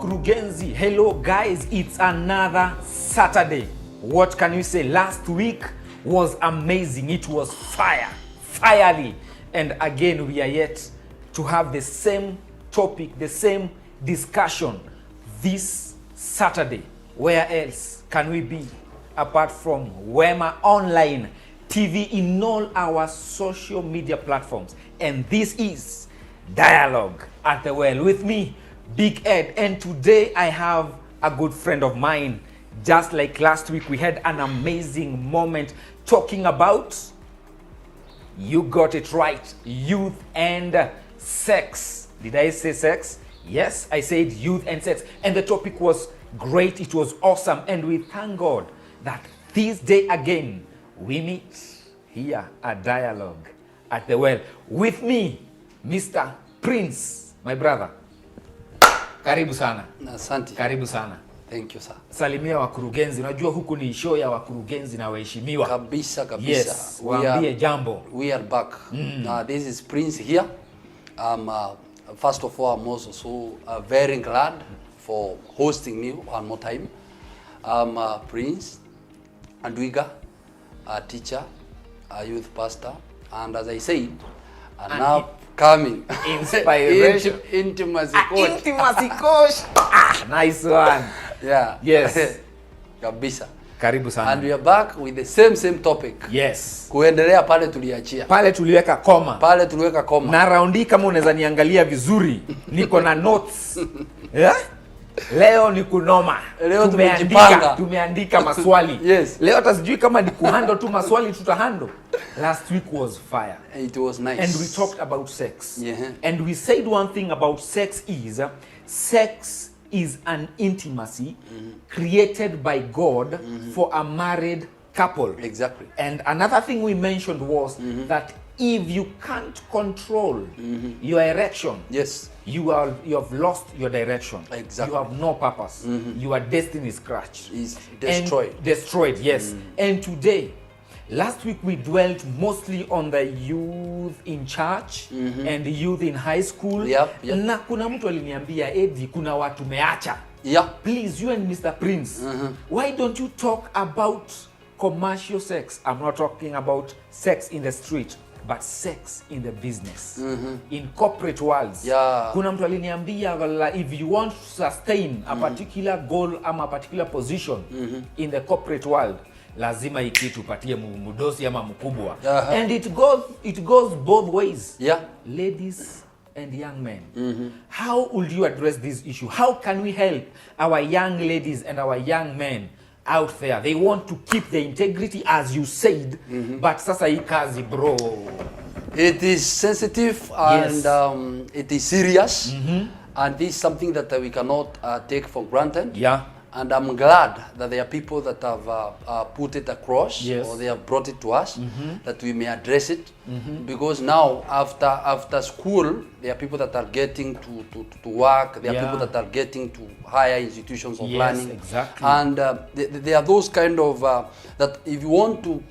wakurugenzi. Hello guys, it's another Saturday. What can you say? Last week was amazing. It was fiery. And again, we are yet to have the same topic, the same discussion this Saturday. Where else can we be apart from Wema Online TV in all our social media platforms? And this is Dialogue at the Well with me, Big Ed. And today I have a good friend of mine. Just like last week, we had an amazing moment talking about, you got it right, youth and sex. Did I say sex? Yes, I said youth and sex. And the topic was great, it was awesome. And we thank God that this day again, we meet here at Dialogue at the Well. With me, Mr. Prince, my brother. Karibu sana. Asante. Karibu sana. Thank you, sir. Salimia wakurugenzi. Unajua huku ni show ya wakurugenzi na waheshimiwa. Kabisa. Yes, waambie jambo. We are back. This is Prince here. First of all, I'm also so very glad for hosting me one more time. I'm Prince Andwiga, a teacher, a youth pastor, and as I said, an upcoming inspiration intimacy coach. Intimacy coach. Nice one. Yeah. Yes. Kabisa. Karibu sana. And we are back with the same topic. Yes. Kuendelea pale tuliachia. Pale tuliweka koma. Pale tuliweka koma. Na raundi kama unaweza niangalia vizuri, niko na notes. Yeah? Leo ni kunoma. Leo tumeandika maswali. Yes. Leo hata sijui kama ni kuhandle tu maswali tutahandle. Last week was fire. It was nice. And we talked about sex. Yeah. And we said one thing about sex is an intimacy created by God for a married couple. Exactly. And another thing we mentioned was that if you can't control your erection, yes, you have lost your direction. Exactly. You have no purpose. Your destiny is scratched. Is destroyed. And destroyed, yes. And today, last week we dwelt mostly on the youth in church and the youth in high school. Yep. Na kuna mtu aliniambia, Eddie, kuna watu meacha. Yeah. Please, you and Mr. Prince, why don't you talk about commercial sex? I'm not talking about sex in the street, but sex in the business, in corporate worlds. Yeah. Kuna mtu aliniambia, if you want to sustain a particular goal ama a particular position in the corporate world, lazima ikitu upatie mudosi ama mkubwa. And it goes both ways. Yeah. Ladies and young men. How would you address this issue? How can we help our young ladies and our young men out there? They want to keep the integrity, as you said, but sasa hii kazi, bro. It is sensitive and Yes. it is serious, and this is something that we cannot take for granted. Yeah. And I'm glad that there are people that have put it across, Yes. or they have brought it to us, that we may address it. Because now, after school, there are people that are getting to work. There are people that are getting to higher institutions of learning. Exactly. And there are those kind of that if you want to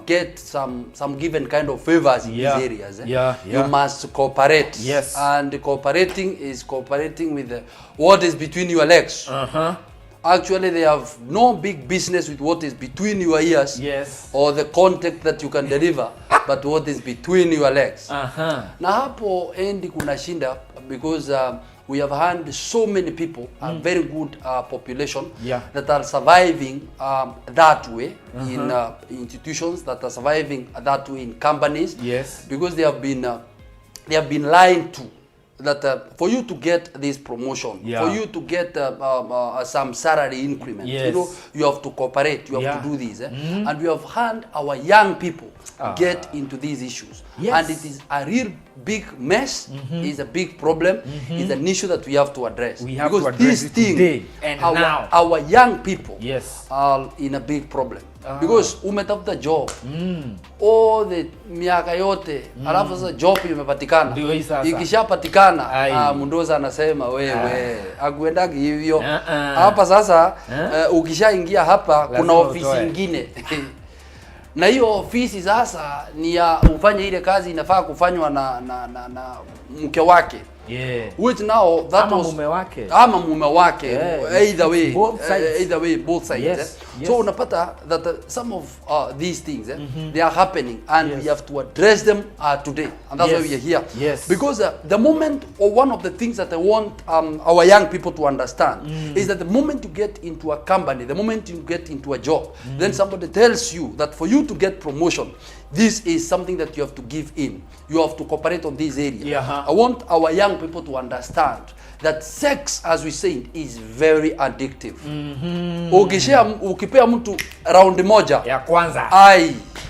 get some given kind of favors in these areas, you must cooperate. Yes. And cooperating is cooperating with what is between your legs. Actually, they have no big business with what is between your ears, or the content that you can deliver, but what is between your legs. Na hapo endi kuna shinda, because we have had so many people, a very good population, that are surviving that way in institutions, that are surviving that way in companies, because they have been lied to. That for you to get this promotion, for you to get some salary increment, you know, you have to cooperate, you have to do this. And we have had our young people get into these issues. And it is a real big mess, it's a big problem, it's an issue that we have to address. We have to address it today and now. Our young people are in a big problem. Because umetafuta job all the miaka yote, alafu sasa job imepatikana. Ikishapatikana mundoza anasema wewe akuendagi hivyo. Hapa sasa ukishaingia hapa kuna ofisi nyingine. Na hiyo ofisi sasa ni ya ufanye ile kazi inafaa kufanywa na mke wake. Yeah. Which now that ama was mume wake. Ama mume wake. Yeah. Either way. Both sides. Either way, both sides. Yes. Yes. So unapata that some of these things they are happening, and we have to address them today, and that's why we are here. Yes. Because the moment, or one of the things that I want our young people to understand is that the moment you get into a company, the moment you get into a job, then somebody tells you that for you to get promotion, this is something that you have to give in. You have to cooperate on this area. Yeah. I want our young people to understand that sex, as we said, is very addictive. Ukipea mtu round moja ya kwanza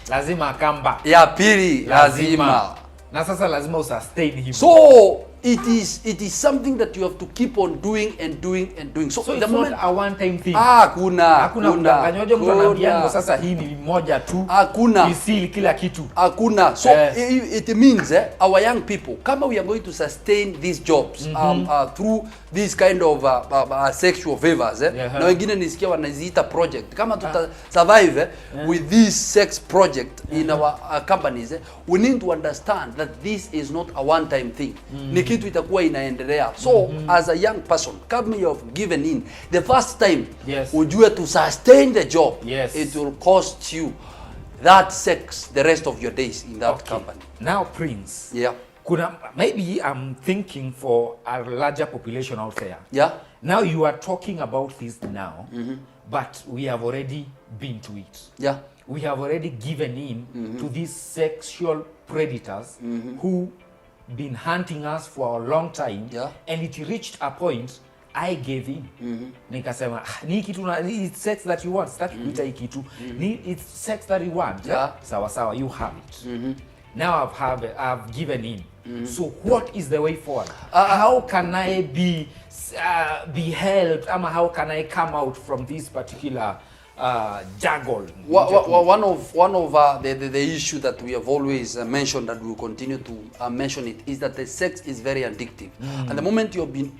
lazima akamba, ya pili lazima, na sasa lazima usustain him. So it is something that you have to keep on doing and doing and doing. So the moment a one time thing. Hakuna mdanganyoje mtu anaambiana sasa hii ni moja tu. Hakuna. Isil kila kitu. Hakuna. So it means our young people, kama we are going to sustain these jobs through this kind of sexual favors na wengine nisikia wanaziita project, kama tuta survive with this sex project in our companies, we need to understand that this is not a one time thing. Ni kitu itakuwa inaendelea. So as a young person, kama you have given in the first time, ujue to sustain the job, it will cost you that sex the rest of your days in that company. Now Prince, maybe I'm thinking for a larger population out there. Now you are talking about this now, but we have already been to it. We have already given in to these sexual predators who been hunting us for a long time, and it reached a point I gave in. Nikasema ni kitu na it's sex that you want, start kuita hii kitu. It's sex that you want. Sawa sawa, you have it. Now I've given in. So what is the way forward? How can I be helped? How can I come out from this particular juggle? One of the issue that we have always mentioned, that we will continue to mention it, is that the sex is very addictive. And the moment you have been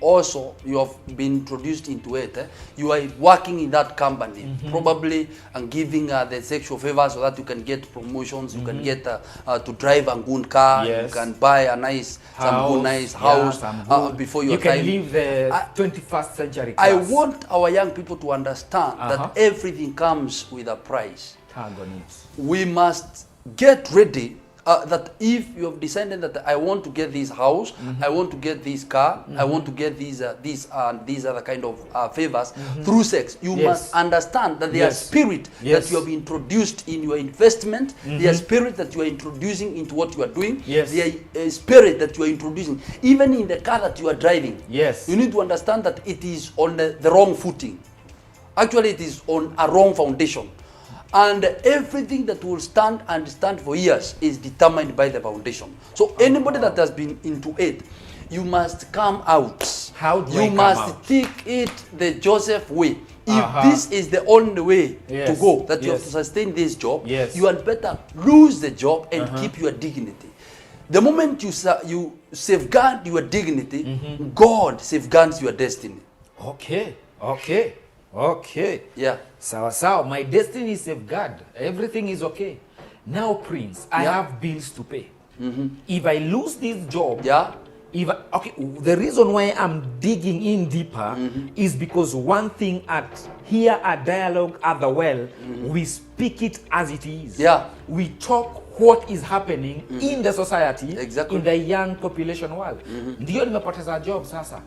introduced into it, you are working in that company, probably and giving the sexual favors so that you can get promotions, you can get to drive a good car, you can buy a nice house before your time. You can live the 21st century class. I want our young people to understand that everything comes with a price. We must get ready that if you have decided that I want to get this house, I want to get this car, I want to get these other kind of favors through sex, you must understand that their spirit that you have introduced in your investment, their spirit that you are introducing into what you are doing, their spirit that you are introducing even in the car that you are driving. You need to understand that it is on the wrong footing. Actually, it is on a wrong foundation. And everything that will stand for years is determined by the foundation. So anybody that has been into it, you must come out. How do you must take it the Joseph way. If this is the only way to go, that you have to sustain this job, you had better lose the job and keep your dignity. The moment you safeguard your dignity, God safeguards your destiny. Okay. Sawa. My destiny is safeguarded. Everything is okay. Now, Prince, I have bills to pay. If I lose this job, the reason why I'm digging in deeper is because one thing here at Dialogue at the Well, we speak it as it is. We talk what is happening in the society, in the young population world. Ndio nimepoteza job sasa.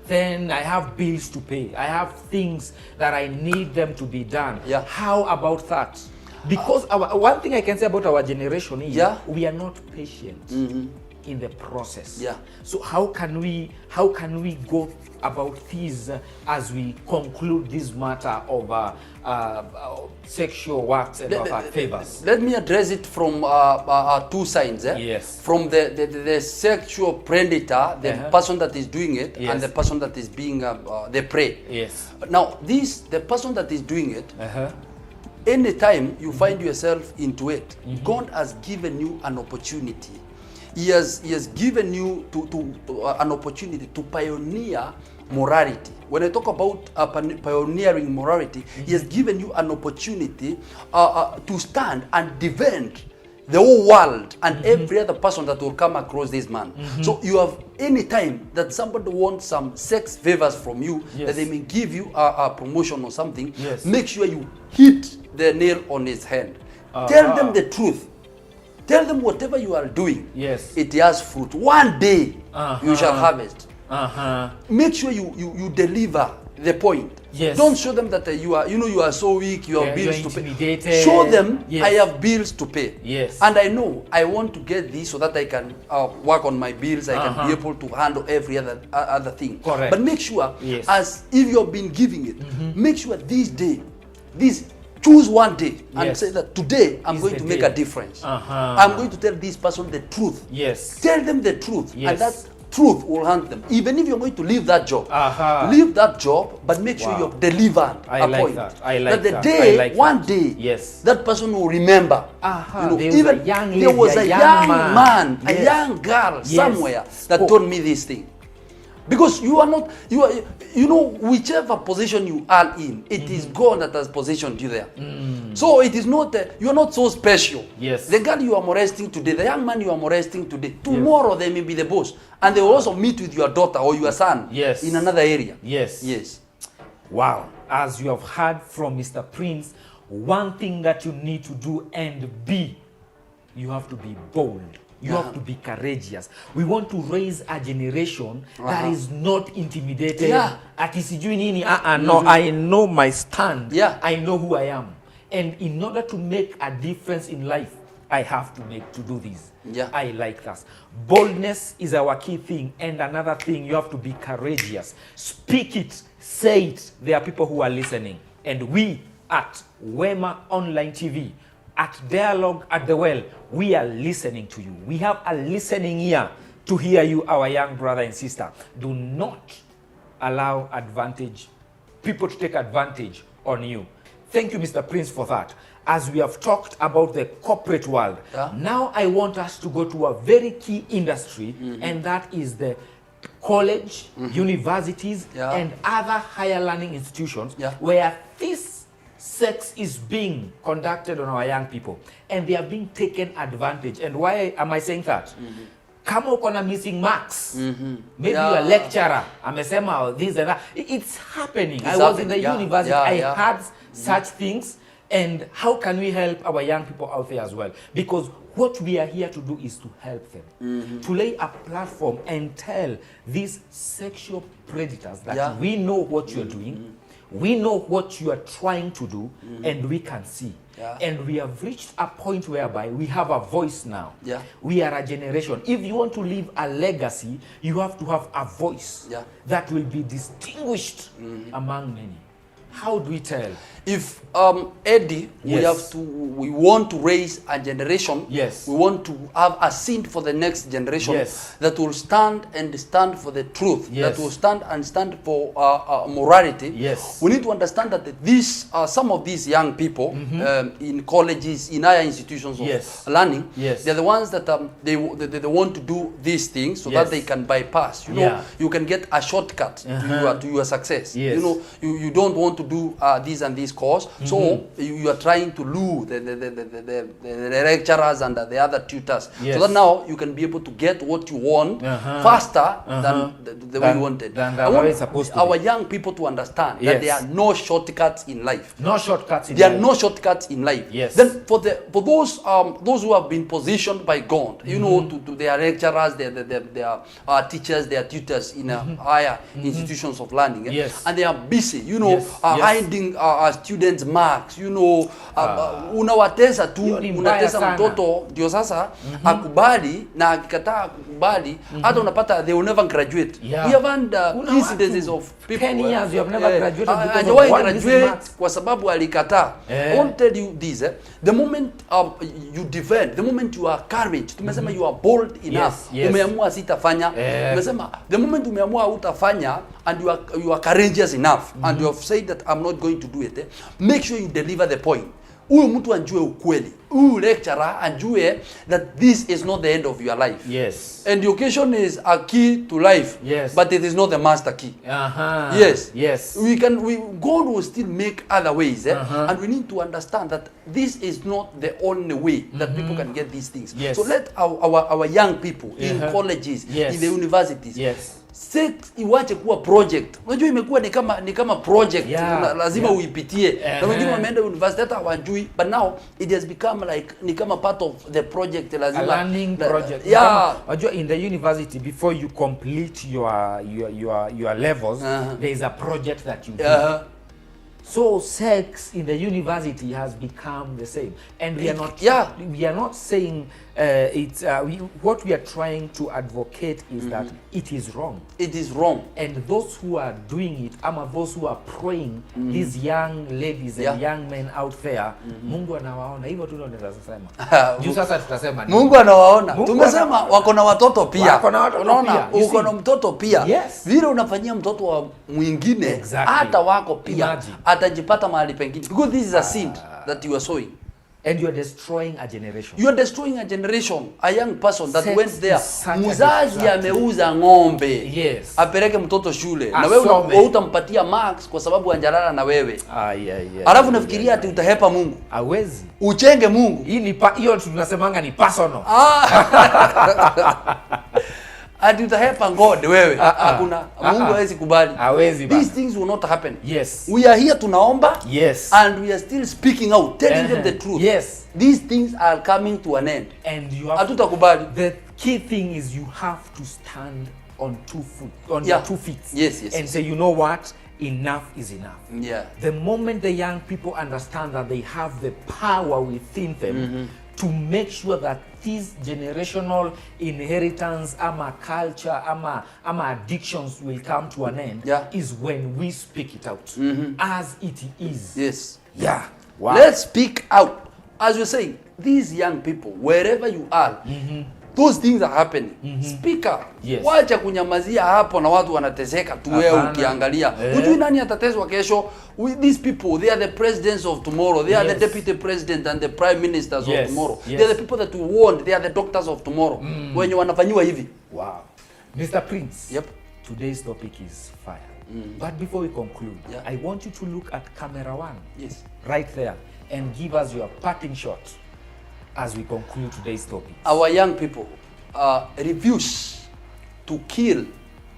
Then I have bills to pay. I have things that I need them to be done. How about that? Because one thing I can say about our generation is we are not patient in the process. So how can we go about this as we conclude this matter of sexual works and favors? Let me address it from two sides. From the sexual predator, the person that is doing it, and the person that is being the prey. Now, the person that is doing it, anytime you find yourself into it, God has given you an opportunity. He has given you an opportunity to pioneer morality. When I talk about pioneering morality, He has given you an opportunity to stand and defend the whole world and every other person that will come across this man. So you have any time that somebody wants some sex favors from you, that they may give you a promotion or something, make sure you hit the nail on his hand. Tell them the truth. Tell them whatever you are doing, it has fruit. One day you shall harvest. Make sure you deliver the point. Don't show them that you are so weak, you have bills to pay. Show them I have bills to pay. And I know I want to get this so that I can work on my bills, I can be able to handle every other thing. But make sure, as if you have been giving it, make sure choose one day and say that today I'm going to make a difference. I'm going to tell this person the truth. Tell them the truth, and that truth will hunt them. Even if you're going to leave that job, leave that job, but make sure you've delivered a point. That the day, one day, that person will remember. Even there was a young man, a young girl somewhere that told me this thing. Because you are not, whichever position you are in, it is God that has positioned you there. So it is not, you are not so special. The girl you are molesting today, the young man you are molesting today, tomorrow they may be the boss. And they will also meet with your daughter or your son in another area. Wow. As you have heard from Mr. Prince, one thing that you need to do and be, you have to be bold. You have to be courageous. We want to raise a generation that is not intimidated. No, I know my stand. I know who I am. And in order to make a difference in life, I have to do this. I like that. Boldness is our key thing. And another thing, you have to be courageous. Speak it. Say it. There are people who are listening. And we at Wema Online TV, at Dialogue at the Well, we are listening to you. We have a listening ear to hear you, our young brother and sister. Do not allow people to take advantage on you. Thank you, Mr. Prince, for that. As we have talked about the corporate world, now I want us to go to a very key industry, and that is the college, universities, and other higher learning institutions, where this sex is being conducted on our young people, and they are being taken advantage. And why am I saying that? Kama uko na missing marks, maybe you're a lecturer, amesema this and that. It's happening. I was in the university, I heard such things. And how can we help our young people out there as well? Because what we are here to do is to help them, to lay a platform and tell these sexual predators that we know what you're doing, we know what you are trying to do, and we can see. And we have reached a point whereby we have a voice now. We are a generation. If you want to leave a legacy, you have to have a voice that will be distinguished among many. How do we tell? If Eddie, we want to raise a generation. We want to have a seed for the next generation that will stand for the truth. That will stand for morality. We need to understand that these some of these young people in colleges, in higher institutions of learning, they're the ones that they want to do these things so that they can bypass. You can get a shortcut to your success. You don't want to do this and this course, so you are trying to lure the lecturers and the other tutors, so that now you can be able to get what you want faster than the way you wanted. I want our young people to understand that there are no shortcuts in life. No shortcuts in there life. Are no shortcuts in life. Then for those who have been positioned by God, to their lecturers, their teachers, their tutors in higher institutions of learning, and they are busy, hiding students marks, unawatesa tu, unatesa mtoto ndio sasa akubali, na akikataa akubali, hata unapata they will never graduate. We have had incidences of people 10 years you have never graduated because of one graduate kwa sababu alikataa. I want to tell you this, the moment you defend, the moment you are courage, tumesema you are bold enough, umeamua sitafanya, tumesema the moment umeamua utafanya and you are courageous enough and you have said that I'm not going to do it, make sure you deliver the point. huyu mtu anjue ukweli. Huyu lecturer anjue that this is not the end of your life. Yes. Education is a key to life. Yes. But it is not the master key. Yes. Yes. God will still make other ways. And we need to understand that this is not the only way that people can get these things. Yes. So let our young people in colleges, in the universities, sex iwache kuwa project. Unajua imekuwa ni kama project. Lazima uipitie. Na wengine wameenda university hata hawajui, but now it has become like ni kama part of the project. Lazima a learning project. Unajua in the university, before you complete your levels, there is a project that you do. So sex in the university has become the same, and we are not saying what we are trying to advocate is that it is wrong. It is wrong. And those who are doing it, those who are praying, these young ladies and young men out there, Mungu anawaona. Hivyo tu ndio naweza sema. Juu sasa tutasema nini? Mungu anawaona. Tumesema wako na watoto pia. Unaona, uko na mtoto pia. Yes. Vile unafanyia mtoto wa mwingine, hata wako pia atajipata mahali pengine. Because this is a seed that you are sowing. And you are destroying a generation. You are destroying a generation, a young person that went there. Muzazi ameuza ng'ombe. Yes. Apeleke mtoto shule. Na wewe utampatia marks kwa sababu anjalala na wewe. Alafu nafikiria ati utahepa Mungu. Hawezi. Uchenge Mungu. Hiyo tunasemanga ni personal. Ati utahepa God wewe. Hakuna. Mungu hawezi kubali. Hawezi. These things will not happen. Yes. We are here tunaomba. Yes. And we are still speaking out, telling them the truth. Yes. These things are coming to an end. And you have the key thing is you have to stand on your 2 feet. Yes. And say, you know what? Enough is enough. Yeah. The moment the young people understand that they have the power within them to make sure that this generational inheritance, culture, addictions will come to an end, is when we speak it out as it is. Yes. Yeah. Wow. Let's speak out. As you're saying, these young people, wherever you are, those things are happening. Speak up. Yes. Wacha kunyamazia hapo na watu wanateseka tu wewe ukiangalia. Unajui nani atateswa kesho? These people, they are the presidents of tomorrow. They are the deputy president and the prime ministers of tomorrow. They are the people that we want. They are the doctors of tomorrow. Wenye wanafanyiwa hivi. Wow. Mr. Prince. Yep. Today's topic is fire. But before we conclude, I want you to look at camera 1. Yes. Right there, and give us your parting shot as we conclude today's topic. Our young people, refuse to kill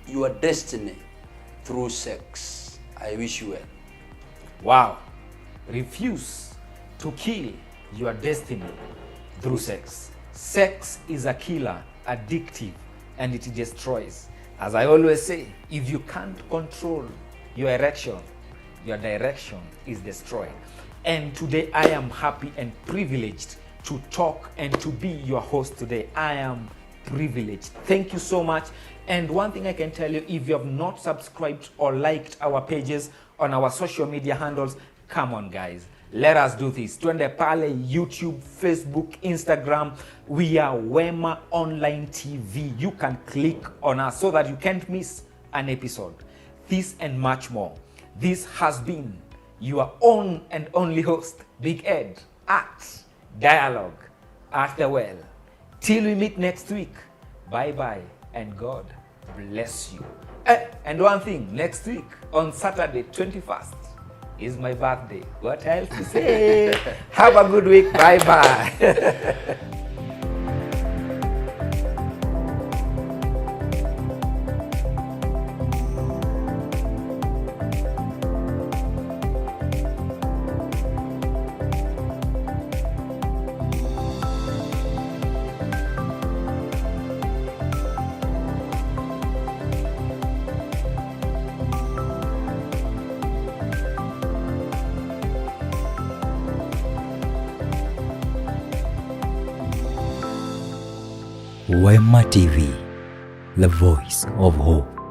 your destiny through sex. I wish you well. Wow. Refuse to kill your destiny through sex. Sex is a killer, addictive, and it destroys. As I always say, if you can't control your erection, your direction is destroyed. And today I am happy and privileged to talk and to be your host today. I am privileged. Thank you so much. And one thing I can tell you, if you have not subscribed or liked our pages on our social media handles, come on guys, let us do this. Twende pale YouTube, Facebook, Instagram. We are Wema Online TV. You can click on us so that you can't miss an episode. This and much more. This has been your own and only host, Big Ed, at Dialogue at the Well. Till we meet next week, bye-bye and God bless you. And one thing, next week on Saturday 21st is my birthday. What else to say? Have a good week. Bye-bye. Wema TV, the voice of hope.